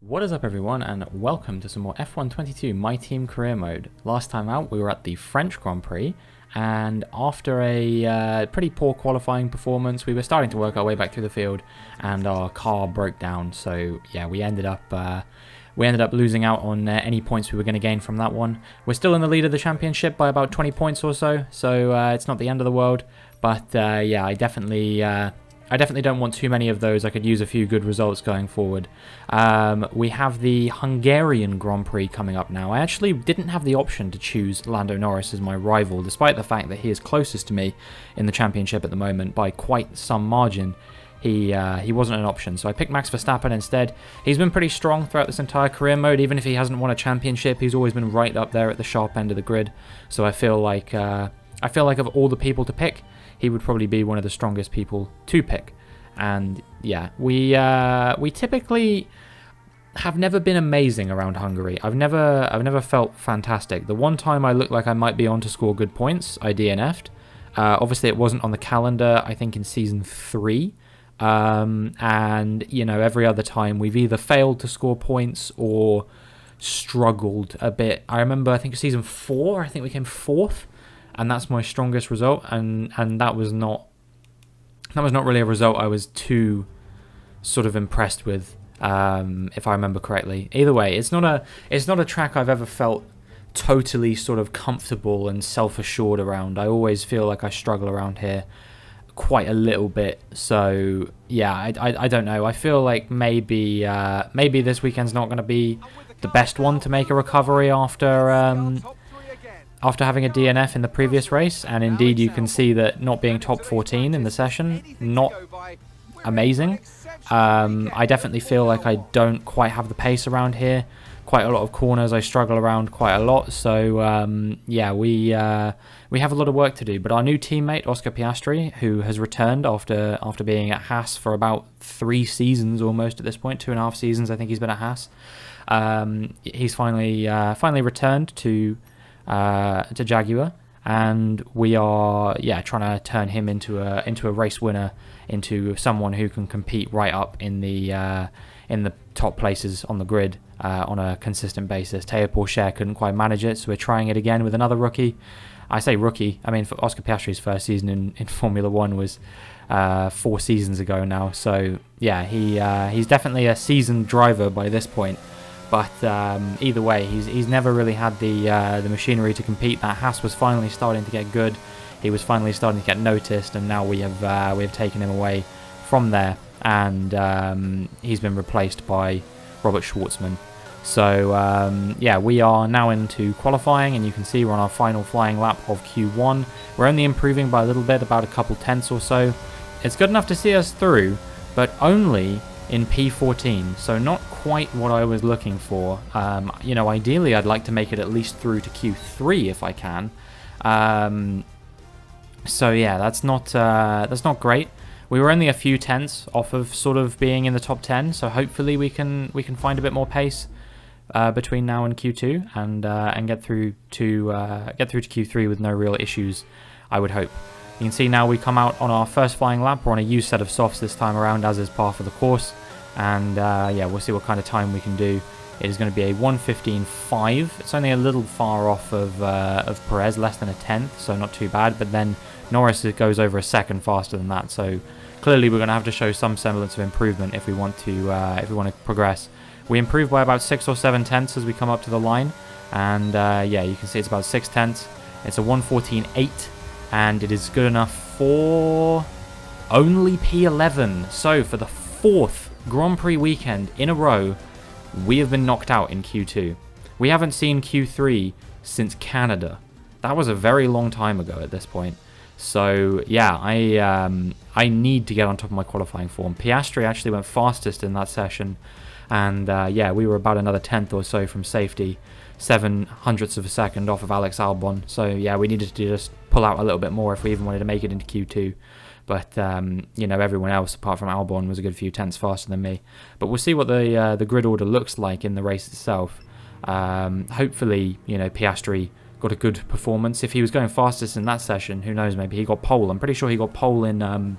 What is up everyone, and welcome to some more F1 My Team career mode. Last time out we were at the French Grand Prix, and after a pretty poor qualifying performance we were starting to work our way back through the field and our car broke down. So yeah, we ended up losing out on any points we were going to gain from that one. We're still in the lead of the championship by about 20 points or so, so it's not the end of the world, but yeah, I definitely don't want too many of those. I could use a few good results going forward. We have the Hungarian Grand Prix coming up now. I actually didn't have the option to choose Lando Norris as my rival, despite the fact that he is closest to me in the championship at the moment by quite some margin. He wasn't an option, so I picked Max Verstappen instead. He's been pretty strong throughout this entire career mode. Even if he hasn't won a championship, he's always been right up there at the sharp end of the grid. So I feel like of all the people to pick, he would probably be one of the strongest people to pick. And yeah, we typically have never been amazing around Hungary. I've never felt fantastic. The one time I looked like I might be on to score good points, I DNF'd. Obviously it wasn't on the calendar, I think in season 3. And you know, every other time we've either failed to score points or struggled a bit. I remember, I think season 4, I think we came 4th. And that's my strongest result, and that was not really a result I was too sort of impressed with, if I remember correctly. Either way, it's not a track I've ever felt totally sort of comfortable and self-assured around. I always feel like I struggle around here quite a little bit. So yeah, I don't know. I feel like maybe this weekend's not going to be the best one to make a recovery after having a DNF in the previous race. And indeed you can see that not being top 14 in the session, not amazing. I definitely feel like I don't quite have the pace around here. Quite a lot of corners I struggle around quite a lot, so yeah, we have a lot of work to do. But our new teammate Oscar Piastri, who has returned after being at Haas for about 3 seasons almost at this point, 2.5 seasons I think he's been at Haas, he's finally returned to Jaguar, and we are trying to turn him into a race winner, into someone who can compete right up in the top places on the grid on a consistent basis. Théo Pourchaire couldn't quite manage it, so we're trying it again with another rookie. I say rookie, I mean for Oscar Piastri's first season in Formula 1 was 4 seasons ago now, so yeah, he's definitely a seasoned driver by this point. But either way, he's never really had the machinery to compete. That Haas was finally starting to get good. He was finally starting to get noticed, and now we have taken him away from there, and he's been replaced by Robert Schwartzman. So yeah, we are now into qualifying, and you can see we're on our final flying lap of Q1. We're only improving by a little bit, about a couple tenths or so. It's good enough to see us through, but only in P14, so not quite what I was looking for. You know, ideally I'd like to make it at least through to Q3 if I can. So yeah, that's not great. We were only a few tenths off of sort of being in the top 10, so hopefully we can find a bit more pace between now and Q2 and get through to Q3 with no real issues, I would hope. You can see now we come out on our first flying lap. We're on a used set of softs this time around, as is par for the course. And yeah, we'll see what kind of time we can do. It is going to be a 1:15.5. It's only a little far off of Perez, less than a tenth, so not too bad. But then Norris goes over a second faster than that. So clearly we're going to have to show some semblance of improvement if we want to progress. We improve by about 6 or 7 tenths as we come up to the line. And yeah, you can see it's about 6 tenths. It's a 1:14.8. And it is good enough for only P11. So for the 4th Grand Prix weekend in a row, we have been knocked out in Q2. We haven't seen Q3 since Canada. That was a very long time ago at this point. So yeah, I need to get on top of my qualifying form. Piastri actually went fastest in that session, and yeah, we were about another tenth or so from safety, 0.07 of a second off of Alex Albon. So yeah, we needed to just pull out a little bit more if we even wanted to make it into Q2. But you know, everyone else apart from Albon was a good few tenths faster than me. But we'll see what the grid order looks like in the race itself. Hopefully, you know, Piastri got a good performance. If he was going fastest in that session, who knows, maybe he got pole. I'm pretty sure he got pole in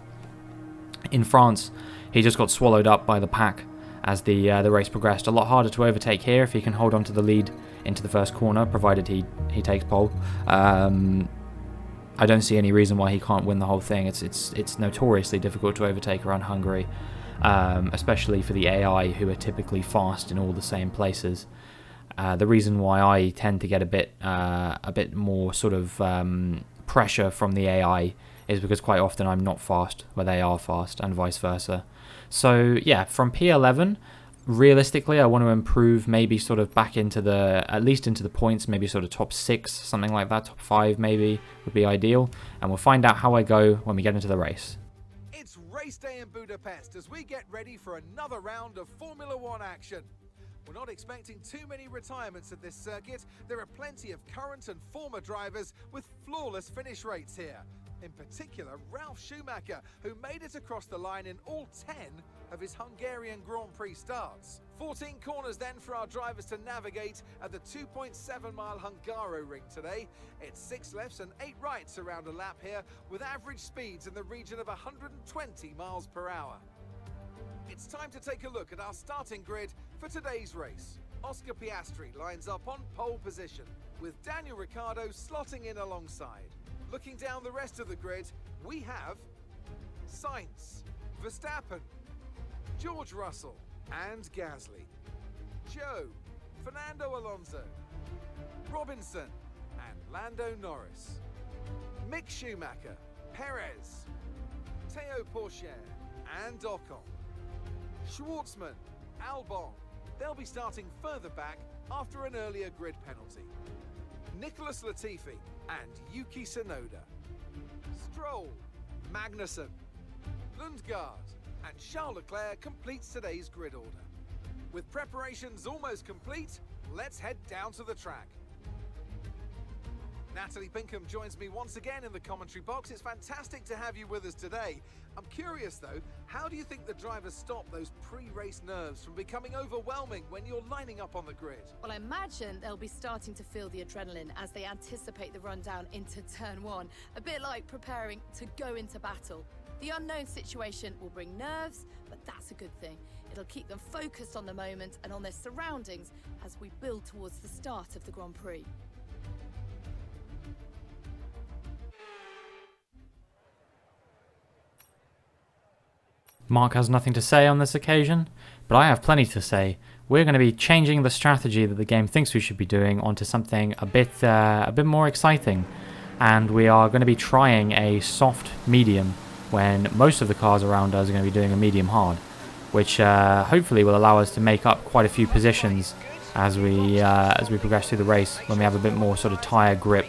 France. He just got swallowed up by the pack as the race progressed. A lot harder to overtake here if he can hold on to the lead into the first corner, provided he takes pole. I don't see any reason why he can't win the whole thing. It's notoriously difficult to overtake around Hungary, especially for the AI, who are typically fast in all the same places. The reason why I tend to get a bit more sort of pressure from the AI is because quite often I'm not fast where they are fast, and vice versa. So yeah, from P11, realistically I want to improve maybe sort of back into at least into the points, maybe sort of top 6, something like that, top 5 maybe would be ideal, and we'll find out how I go when we get into the race. It's race day in Budapest as we get ready for another round of Formula One action. We're not expecting too many retirements at this circuit. There are plenty of current and former drivers with flawless finish rates here. In particular, Ralf Schumacher, who made it across the line in all 10 of his Hungarian Grand Prix starts. 14 corners then for our drivers to navigate at the 2.7-mile Hungaroring today. It's 6 lefts and 8 rights around a lap here, with average speeds in the region of 120 miles per hour. It's time to take a look at our starting grid for today's race. Oscar Piastri lines up on pole position, with Daniel Ricciardo slotting in alongside. Looking down the rest of the grid, we have Sainz, Verstappen, George Russell and Gasly, Joe, Fernando Alonso, Robinson and Lando Norris, Mick Schumacher, Perez, Théo Pourchaire and Ocon, Schwartzman, Albon. They'll be starting further back after an earlier grid penalty. Nicholas Latifi and Yuki Tsunoda, Stroll, Magnussen, Lundgaard and Charles Leclerc completes today's grid order. With preparations almost complete, let's head down to the track. Natalie Pinkham joins me once again in the commentary box. It's fantastic to have you with us today. I'm curious though, how do you think the drivers stop those pre-race nerves from becoming overwhelming when you're lining up on the grid? Well, I imagine they'll be starting to feel the adrenaline as they anticipate the rundown into turn 1, a bit like preparing to go into battle. The unknown situation will bring nerves, but that's a good thing. It'll keep them focused on the moment and on their surroundings as we build towards the start of the Grand Prix. Mark has nothing to say on this occasion, but I have plenty to say. We're going to be changing the strategy that the game thinks we should be doing onto something a bit more exciting, and we are going to be trying a soft medium when most of the cars around us are going to be doing a medium hard, which hopefully will allow us to make up quite a few positions as we progress through the race when we have a bit more sort of tyre grip.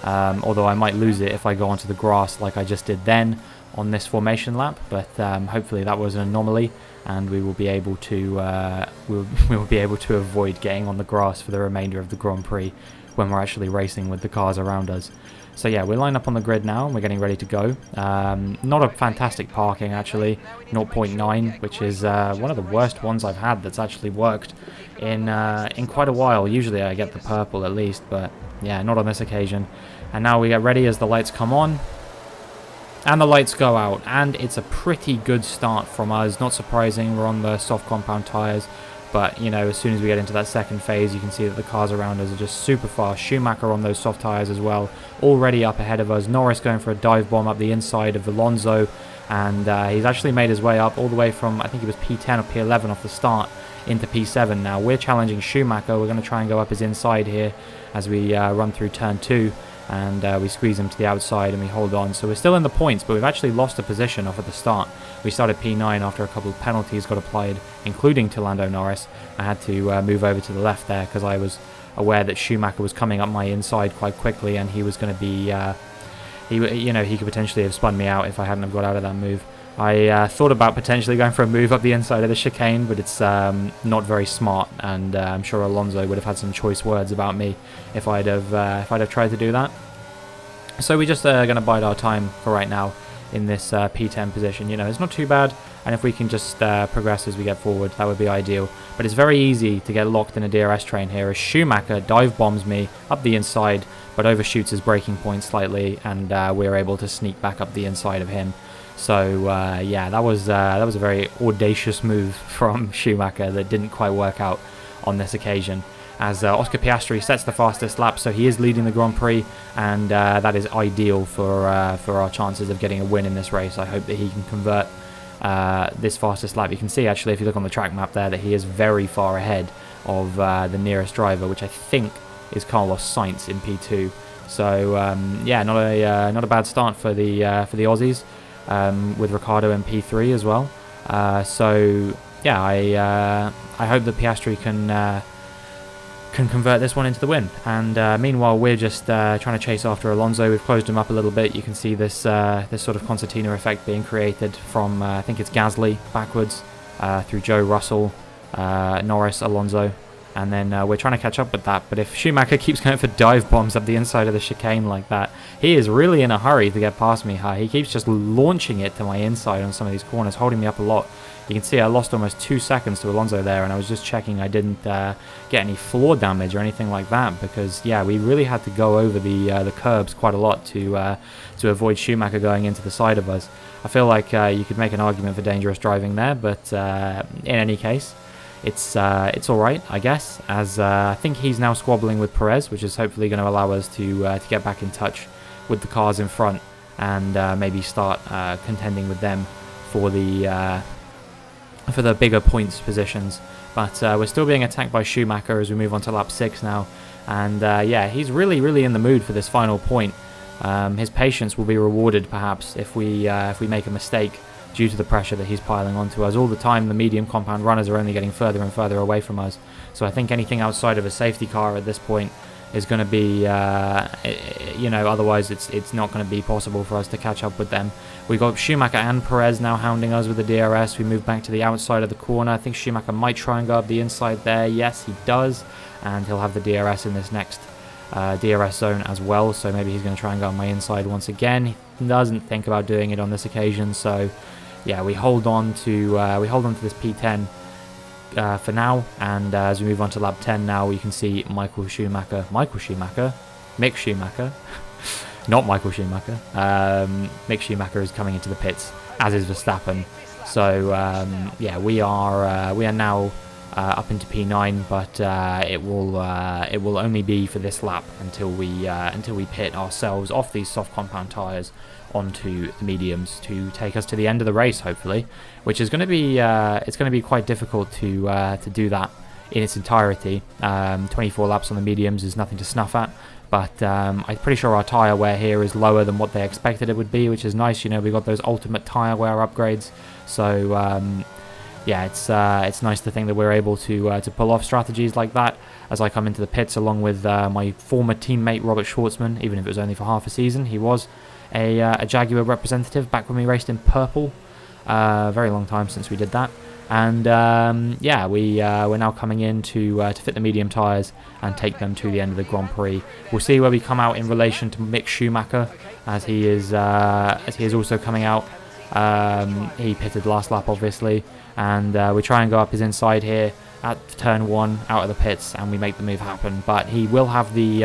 Although I might lose it if I go onto the grass like I just did then on this formation lap, but hopefully that was an anomaly, and we will be able to avoid getting on the grass for the remainder of the Grand Prix when we're actually racing with the cars around us. So yeah, we're lined up on the grid now and we're getting ready to go. Not a fantastic parking actually, 0.9, which is one of the worst ones I've had that's actually worked in quite a while. Usually I get the purple at least, but yeah, not on this occasion. And now we get ready as the lights come on. And the lights go out, and it's a pretty good start from us. Not surprising, we're on the soft compound tyres, but you know, as soon as we get into that second phase, you can see that the cars around us are just super fast. Schumacher on those soft tyres as well, already up ahead of us. Norris going for a dive bomb up the inside of Alonso, and he's actually made his way up all the way from, I think it was P10 or P11 off the start, into P7 now. We're challenging Schumacher. We're going to try and go up his inside here as we run through turn 2. And we squeeze him to the outside and we hold on. So we're still in the points, but we've actually lost a position off at the start. We started P9 after a couple of penalties got applied, including to Lando Norris. I had to move over to the left there because I was aware that Schumacher was coming up my inside quite quickly, and he was going to be, he could potentially have spun me out if I hadn't have got out of that move. I thought about potentially going for a move up the inside of the chicane, but it's not very smart, and I'm sure Alonso would have had some choice words about me if I'd have tried to do that. So we're just going to bide our time for right now in this P10 position. You know, it's not too bad, and if we can just progress as we get forward, that would be ideal. But it's very easy to get locked in a DRS train here as Schumacher dive bombs me up the inside, but overshoots his braking point slightly, and we're able to sneak back up the inside of him. So yeah, that was a very audacious move from Schumacher that didn't quite work out on this occasion, as Oscar Piastri sets the fastest lap, so he is leading the Grand Prix, and that is ideal for our chances of getting a win in this race. I hope that he can convert this fastest lap. You can see actually, if you look on the track map there, that he is very far ahead of the nearest driver, which I think is Carlos Sainz in P2. So yeah, not a bad start for the Aussies, with Ricciardo in P3 as well. So yeah, I hope that Piastri can convert this one into the win. And meanwhile, we're just trying to chase after Alonso. We've closed him up a little bit. You can see this this sort of concertina effect being created from I think it's Gasly backwards through Joe, Russell, Norris, Alonso. And then we're trying to catch up with that. But if Schumacher keeps going for dive bombs up the inside of the chicane like that, he is really in a hurry to get past me. He keeps just launching it to my inside on some of these corners, holding me up a lot. You can see I lost almost 2 seconds to Alonso there, and I was just checking I didn't get any floor damage or anything like that, because yeah, we really had to go over the curbs quite a lot to avoid Schumacher going into the side of us. I feel like you could make an argument for dangerous driving there, but in any case, it's all right, I guess, as I think he's now squabbling with Perez, which is hopefully going to allow us to get back in touch with the cars in front and maybe start contending with them for the bigger points positions. But we're still being attacked by Schumacher as we move on to lap 6 now, and yeah, he's really in the mood for this final point. His patience will be rewarded perhaps if we make a mistake, due to the pressure that he's piling onto us. All the time, the medium compound runners are only getting further and further away from us. So I think anything outside of a safety car at this point is going to be, otherwise it's not going to be possible for us to catch up with them. We've got Schumacher and Perez now hounding us with the DRS. We move back to the outside of the corner. I think Schumacher might try and go up the inside there. Yes, he does. And he'll have the DRS in this next DRS zone as well. So maybe he's going to try and go on my inside once again. He doesn't think about doing it on this occasion. So yeah, we hold on to this P10 for now, and as we move on to lap 10 now, you can see Mick Schumacher, not Michael Schumacher. Mick Schumacher is coming into the pits, as is Verstappen. So yeah, we are now up into P9, but it will only be for this lap until we pit ourselves off these soft compound tyres onto the mediums to take us to the end of the race, hopefully, which is going to be it's going to be quite difficult to do that in its entirety. 24 laps on the mediums is nothing to snuff at, but I'm pretty sure our tyre wear here is lower than what they expected it would be, which is nice. You know, we got those ultimate tyre wear upgrades, so yeah, it's nice to think that we're able to pull off strategies like that as I come into the pits along with my former teammate Robert Schwartzman. Even if it was only for half a season, he was a Jaguar representative back when we raced in purple. Very long time since we did that. And yeah, we're now coming in to fit the medium tyres and take them to the end of the Grand Prix. We'll see where we come out in relation to Mick Schumacher, as he is also coming out. He pitted last lap, obviously, and we try and go up his inside here at turn 1 out of the pits, and we make the move happen. But he will have the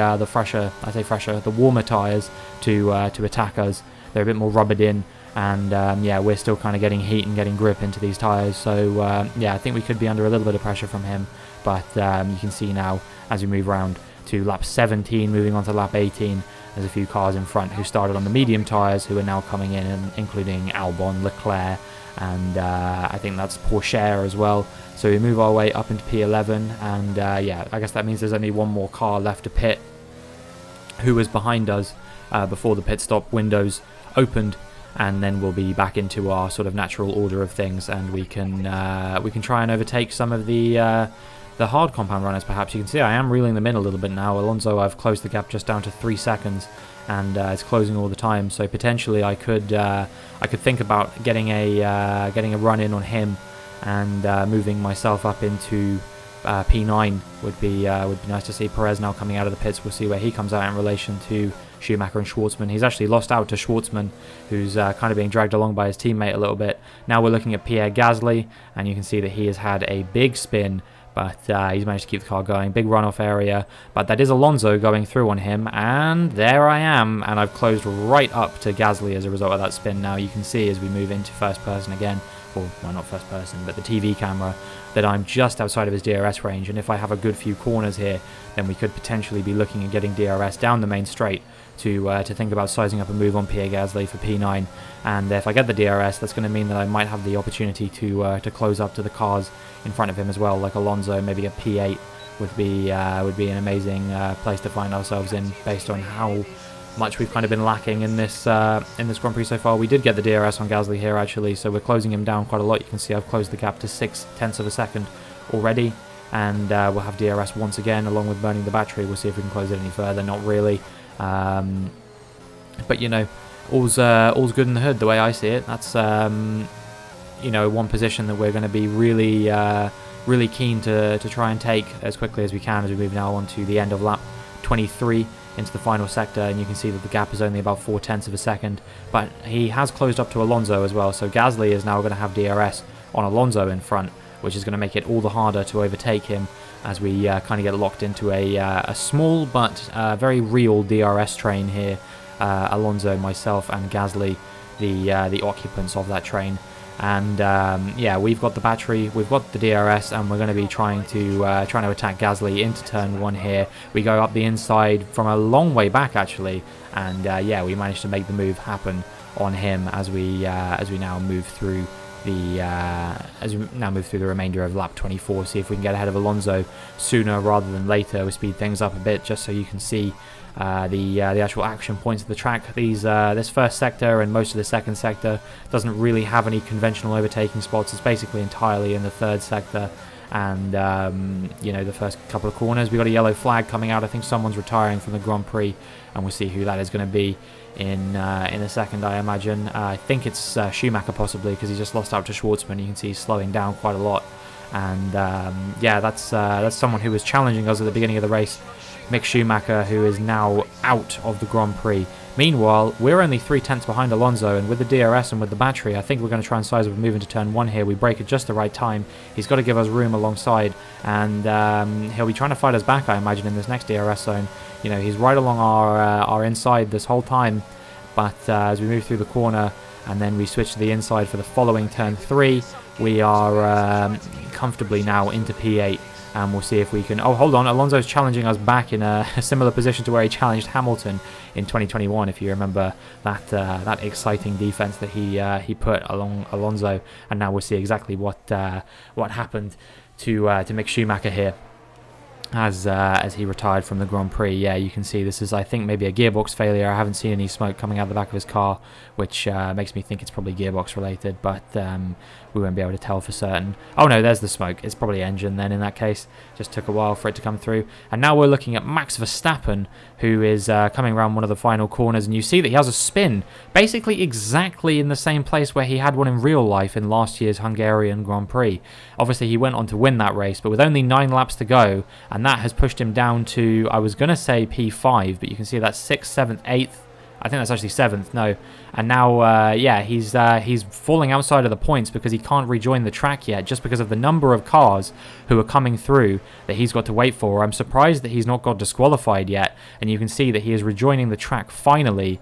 warmer tyres to attack us. They're a bit more rubbered in, and yeah, we're still kind of getting heat and getting grip into these tyres. So yeah, I think we could be under a little bit of pressure from him. But you can see now as we move around to lap 17, moving on to lap 18. There's a few cars in front who started on the medium tyres who are now coming in, including Albon, Leclerc, and I think that's Porsche as well. So we move our way up into P11, and yeah, I guess that means there's only one more car left to pit, who was behind us before the pit stop windows opened, and then we'll be back into our sort of natural order of things, and we can try and overtake some of the hard compound runners. Perhaps you can see I am reeling them in a little bit now. Alonso, I've closed the gap just down to 3 seconds, and it's closing all the time. So potentially I could think about getting a run in on him, and moving myself up into P9 would be nice to see. Perez now coming out of the pits. We'll see where he comes out in relation to Schumacher and Schwartzman. He's actually lost out to Schwartzman, who's kind of being dragged along by his teammate a little bit. Now we're looking at Pierre Gasly, and you can see that he has had a big spin but he's managed to keep the car going. Big runoff area, but that is Alonso going through on him, and there I am, and I've closed right up to Gasly as a result of that spin. Now you can see as we move into first person again, or well, not first person, but the TV camera, that I'm just outside of his DRS range, and if I have a good few corners here, then we could potentially be looking at getting DRS down the main straight to think about sizing up a move on Pierre Gasly for P9. And if I get the DRS, that's going to mean that I might have the opportunity to close up to the cars in front of him as well, like Alonso. Maybe a P8 would be an amazing place to find ourselves in, based on how much we've kind of been lacking in this Grand Prix so far. We did get the DRS on Gasly here actually, so we're closing him down quite a lot. You can see I've closed the gap to 0.6 of a second already, and we'll have DRS once again along with burning the battery. We'll see if we can close it any further. Not really, but you know, all's good in the hood the way I see it. That's you know, one position that we're going to be really keen to try and take as quickly as we can as we move now on to the end of lap 23 into the final sector. And you can see that the gap is only about 0.4 of a second, but he has closed up to Alonso as well, so Gasly is now going to have DRS on Alonso in front, which is going to make it all the harder to overtake him as we kind of get locked into a small but very real DRS train here. Alonso, myself and Gasly, the occupants of that train. And yeah, we've got the battery, we've got the DRS, and we're going to be trying to attack Gasly into turn 1 here. We go up the inside from a long way back actually, and yeah, we managed to make the move happen on him as we now move through the remainder of lap 24. See if we can get ahead of Alonso sooner rather than later. We speed things up a bit just so you can see the actual action points of the track. This first sector and most of the second sector doesn't really have any conventional overtaking spots. It's basically entirely in the third sector, and you know, the first couple of corners we got a yellow flag coming out. I think someone's retiring from the Grand Prix, and we'll see who that is going to be in a second, I imagine. I think it's Schumacher possibly, because he just lost out to Schwartzman. You can see he's slowing down quite a lot, and yeah, that's someone who was challenging us at the beginning of the race, Mick Schumacher, who is now out of the Grand Prix. Meanwhile, we're only 0.3 behind Alonso, and with the DRS and with the battery, I think we're going to try and size up and move into turn 1 here. We brake at just the right time. He's got to give us room alongside, and he'll be trying to fight us back, I imagine, in this next DRS zone. You know, he's right along our inside this whole time, but as we move through the corner and then we switch to the inside for the following turn 3, we are comfortably now into P8. And we'll see if we can... Oh, hold on. Alonso's challenging us back in a similar position to where he challenged Hamilton in 2021, if you remember that exciting defense that he put along Alonso. And now we'll see exactly what happened to Mick Schumacher here as he retired from the Grand Prix. Yeah, you can see this is, I think, maybe a gearbox failure. I haven't seen any smoke coming out the back of his car, which makes me think it's probably gearbox related, but we won't be able to tell for certain. Oh no, there's the smoke. It's probably engine then in that case. Just took a while for it to come through. And now we're looking at Max Verstappen, who is coming around one of the final corners, and you see that he has a spin basically exactly in the same place where he had one in real life in last year's Hungarian Grand Prix. Obviously he went on to win that race, but with only 9 laps to go, and that has pushed him down to, I was going to say P5, but you can see that's 6th, 7th, 8th. I think that's actually 7th, no. And now, yeah, he's falling outside of the points because he can't rejoin the track yet, just because of the number of cars who are coming through that he's got to wait for. I'm surprised that he's not got disqualified yet, and you can see that he is rejoining the track finally,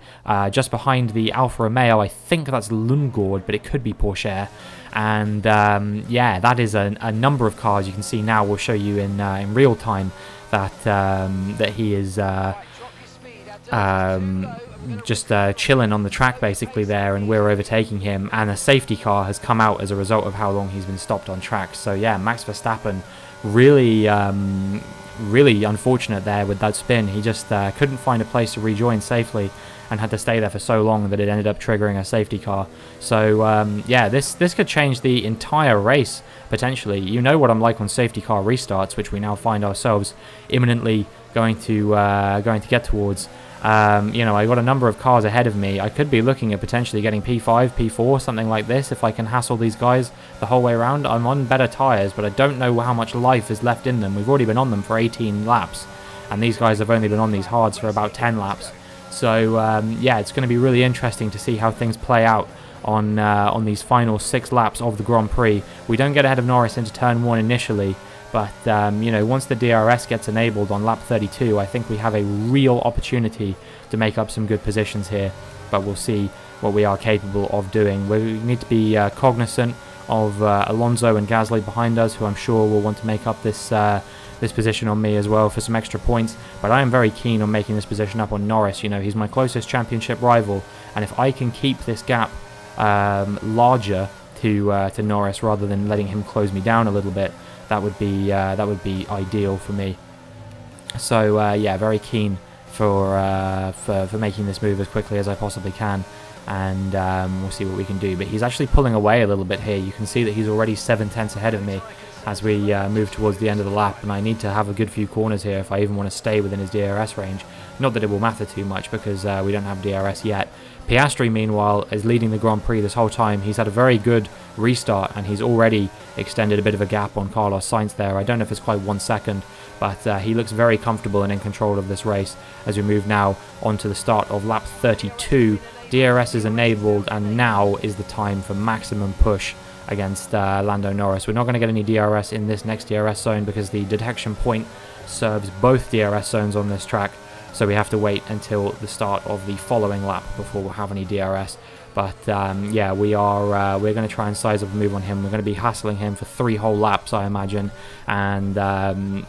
just behind the Alfa Romeo. I think that's Lundgaard, but it could be Porsche. And yeah, that is a number of cars. You can see now, we'll show you in real time that he is just chilling on the track basically there, and we're overtaking him, and a safety car has come out as a result of how long he's been stopped on track. So yeah, Max Verstappen really really unfortunate there with that spin. He just couldn't find a place to rejoin safely and had to stay there for so long that it ended up triggering a safety car. So yeah, this could change the entire race potentially. You know what I'm like on safety car restarts, which we now find ourselves imminently going to get towards. You know, I got a number of cars ahead of me. I could be looking at potentially getting P5, P4, something like this, if I can hassle these guys the whole way around. I'm on better tyres, but I don't know how much life is left in them. We've already been on them for 18 laps, and these guys have only been on these hards for about 10 laps. So yeah, it's going to be really interesting to see how things play out on these final 6 laps of the Grand Prix. We don't get ahead of Norris into turn 1 initially, But, you know, once the DRS gets enabled on lap 32, I think we have a real opportunity to make up some good positions here. But we'll see what we are capable of doing. We need to be cognizant of Alonso and Gasly behind us, who I'm sure will want to make up this this position on me as well for some extra points. But I am very keen on making this position up on Norris. You know, he's my closest championship rival, and if I can keep this gap larger to Norris rather than letting him close me down a little bit, that would be ideal for me. So yeah, very keen for making this move as quickly as I possibly can, and we'll see what we can do. But he's actually pulling away a little bit here. You can see that he's already 7/10 ahead of me as we move towards the end of the lap, and I need to have a good few corners here if I even want to stay within his DRS range. Not that it will matter too much because we don't have DRS yet. Piastri, meanwhile, is leading the Grand Prix this whole time. He's had a very good restart, and he's already extended a bit of a gap on Carlos Sainz there. I don't know if it's quite 1 second, but he looks very comfortable and in control of this race as we move now on to the start of lap 32. DRS is enabled, and now is the time for maximum push against Lando Norris. We're not going to get any DRS in this next DRS zone because the detection point serves both DRS zones on this track, so we have to wait until the start of the following lap before we'll have any DRS. But yeah, we're going to try and size up a move on him. We're going to be hassling him for 3 whole laps, I imagine. And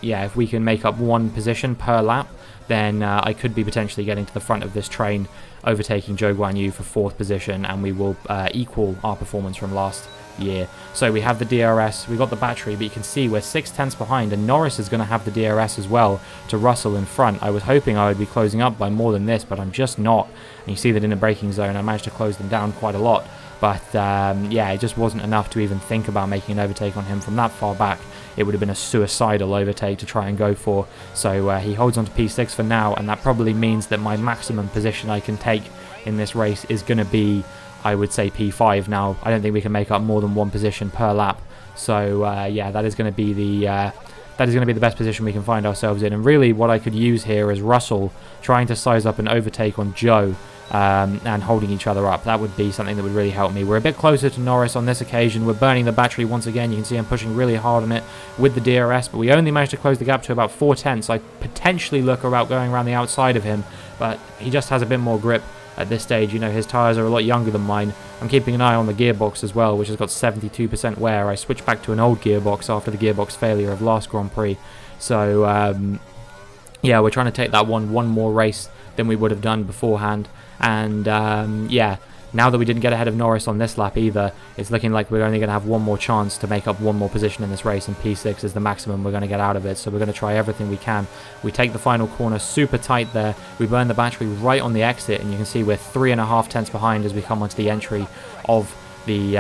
yeah, if we can make up 1 position per lap, then I could be potentially getting to the front of this train, overtaking Zhou Guanyu for 4th position, and we will equal our performance from last year. So we have the DRS, we got the battery, but you can see we're 6/10 behind, and Norris is going to have the DRS as well to Russell in front. I was hoping I would be closing up by more than this, but I'm just not. And you see that in the braking zone I managed to close them down quite a lot, but yeah, it just wasn't enough to even think about making an overtake on him from that far back. It would have been a suicidal overtake to try and go for. So he holds on to P6 for now, and that probably means that my maximum position I can take in this race is going to be, I would say, P5 now. I don't think we can make up more than 1 position per lap. So yeah, that is going to be the best position we can find ourselves in. And really what I could use here is Russell trying to size up an overtake on Zhou and holding each other up. That would be something that would really help me. We're a bit closer to Norris on this occasion. We're burning the battery once again. You can see I'm pushing really hard on it with the DRS, but we only managed to close the gap to about 4/10. I potentially look about going around the outside of him, but he just has a bit more grip at this stage. You know, his tyres are a lot younger than mine. I'm keeping an eye on the gearbox as well, which has got 72% wear. I switched back to an old gearbox after the gearbox failure of last Grand Prix. So yeah, we're trying to take that one more race than we would have done beforehand. And yeah, now that we didn't get ahead of Norris on this lap either, it's looking like we're only going to have 1 more chance to make up 1 more position in this race, and P6 is the maximum we're going to get out of it. So we're going to try everything we can. We take the final corner super tight there. We burn the battery right on the exit, and you can see we're 3.5 tenths behind as we come onto the entry of the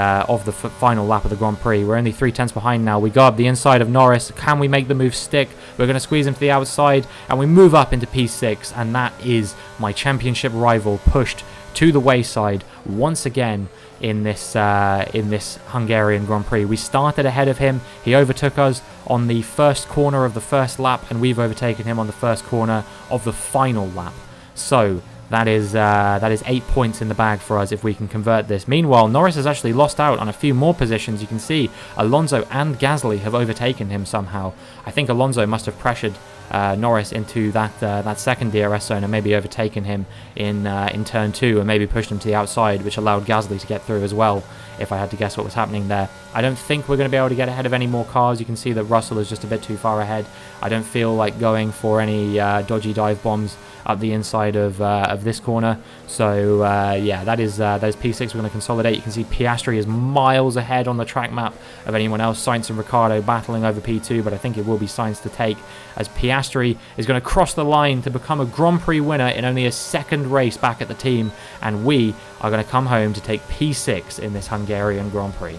final lap of the Grand Prix. We're only 3 tenths behind now. We guard the inside of Norris. Can we make the move stick? We're going to squeeze him to the outside, and we move up into P6, and that is my championship rival pushed to the wayside once again in this Hungarian Grand Prix. We started ahead of him. He overtook us on the first corner of the first lap, and we've overtaken him on the first corner of the final lap. So that is 8 points in the bag for us if we can convert this. Meanwhile, Norris has actually lost out on a few more positions. You can see Alonso and Gasly have overtaken him somehow. I think Alonso must have pressured Norris into that second DRS zone and maybe overtaken him in turn 2 and maybe pushed him to the outside, which allowed Gasly to get through as well, if I had to guess what was happening there. I don't think we're going to be able to get ahead of any more cars. You can see that Russell is just a bit too far ahead. I don't feel like going for any dodgy dive bombs up the inside of this corner. So yeah, that is P6. We're going to consolidate. You can see Piastri is miles ahead on the track map of anyone else. Sainz and Ricciardo battling over P2, but I think it will be Sainz to take, as Piastri is going to cross the line to become a Grand Prix winner in only his 2nd race back at the team, and we are going to come home to take P6 in this Hungarian Grand Prix.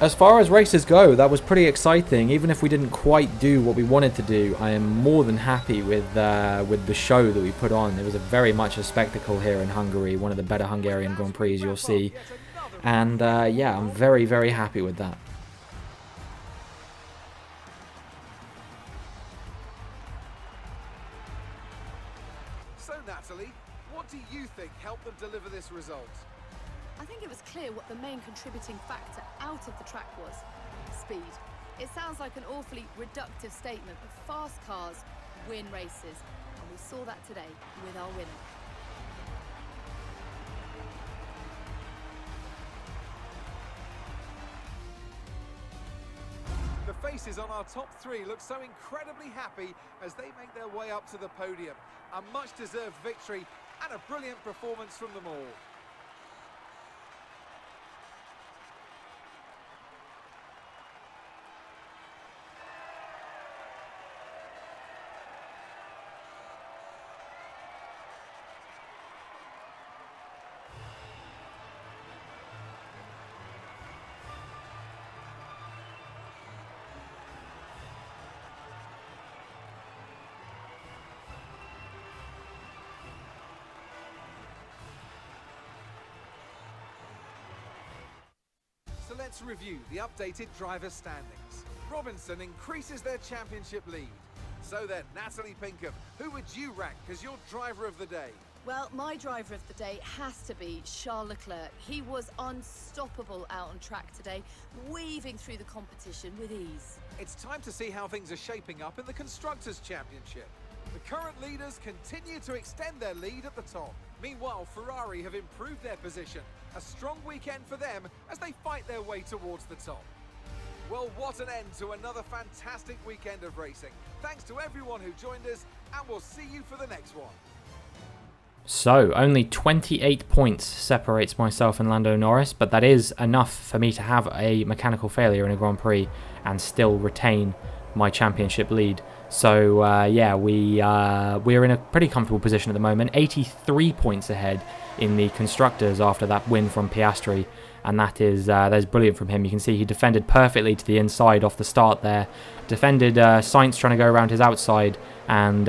As far as races go, that was pretty exciting. Even if we didn't quite do what we wanted to do, I am more than happy with the show that we put on. It was very much a spectacle here in Hungary, one of the better Hungarian Grand Prix you'll see. And yeah, I'm very, very happy with that. So Natalie, what do you think helped them deliver this result? I think it was clear what the main contributing factor out of the track was: speed. It sounds like an awfully reductive statement, but fast cars win races, and we saw that today with our winner. The faces on our top three look so incredibly happy as they make their way up to the podium. A much-deserved victory and a brilliant performance from them all. So let's review the updated driver standings. Robinson increases their championship lead. So then, Natalie Pinkham, who would you rank as your driver of the day? Well, my driver of the day has to be Charles Leclerc. He was unstoppable out on track today, weaving through the competition with ease. It's time to see how things are shaping up in the Constructors' Championship. The current leaders continue to extend their lead at the top. Meanwhile, Ferrari have improved their position. A strong weekend for them as they fight their way towards the top. Well, what an end to another fantastic weekend of racing. Thanks to everyone who joined us, and we'll see you for the next one. So, only 28 points separates myself and Lando Norris, but that is enough for me to have a mechanical failure in a Grand Prix and still retain my championship lead. So, yeah, we're in a pretty comfortable position at the moment. 83 points ahead in the Constructors after that win from Piastri, and that is brilliant from him. You can see he defended perfectly to the inside off the start there. Defended Sainz trying to go around his outside, and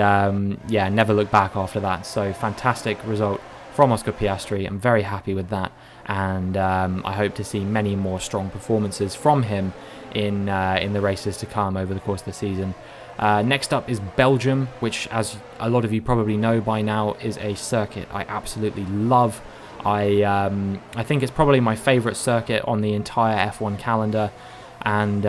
yeah, never looked back after that. So fantastic result from Oscar Piastri. I'm very happy with that, and I hope to see many more strong performances from him in the races to come over the course of the season. Next up is Belgium, which, as a lot of you probably know by now, is a circuit I absolutely love. I think it's probably my favourite circuit on the entire F1 calendar, and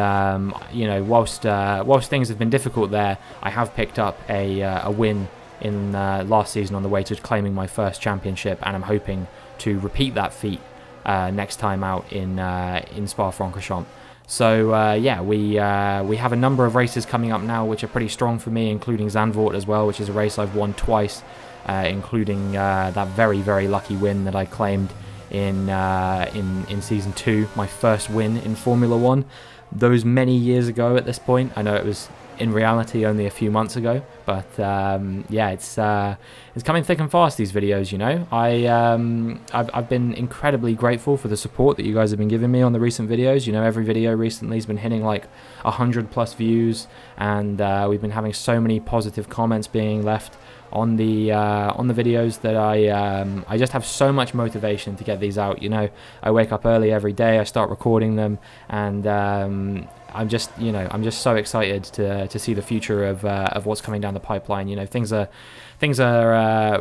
you know, whilst things have been difficult there, I have picked up a win in last season on the way to claiming my first championship, and I'm hoping to repeat that feat next time out in Spa-Francorchamps. So yeah, we have a number of races coming up now which are pretty strong for me, including Zandvoort as well, which is a race I've won twice, including that very, very lucky win that I claimed in Season 2, my first win in Formula 1. Those many years ago at this point. I know it was in reality only a few months ago, but yeah, it's coming thick and fast, these videos, you know. I've been incredibly grateful for the support that you guys have been giving me on the recent videos. You know, every video recently has been hitting like 100+ views, and we've been having so many positive comments being left on the videos that I just have so much motivation to get these out. You know, I wake up early every day, I start recording them, and I'm just so excited to see the future of what's coming down the pipeline. You know, things are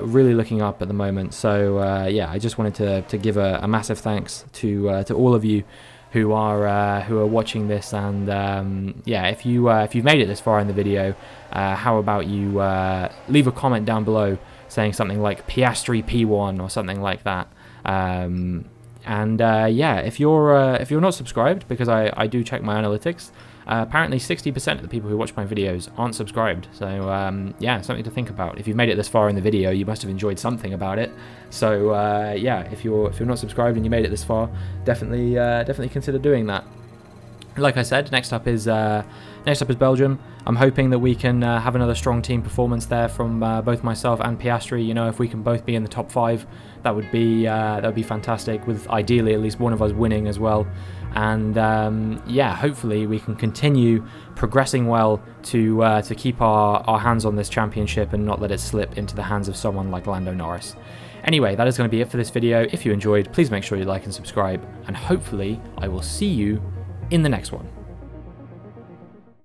really looking up at the moment. So yeah, I just wanted to give a massive thanks to all of you who are watching this, and yeah, if you've made it this far in the video, how about you leave a comment down below saying something like Piastri P1 or something like that. And yeah, if you're not subscribed, because I do check my analytics, apparently 60% of the people who watch my videos aren't subscribed. So yeah, something to think about. If you've made it this far in the video, you must have enjoyed something about it. So yeah, if you're not subscribed and you made it this far, definitely consider doing that. Like I said, next up is Belgium. I'm hoping that we can have another strong team performance there from both myself and Piastri. You know, if we can both be in the top 5, that would be fantastic, with ideally at least one of us winning as well. And yeah, hopefully we can continue progressing well to keep our hands on this championship and not let it slip into the hands of someone like Lando Norris. Anyway, that is going to be it for this video. If you enjoyed, please make sure you like and subscribe, and hopefully I will see you in the next one.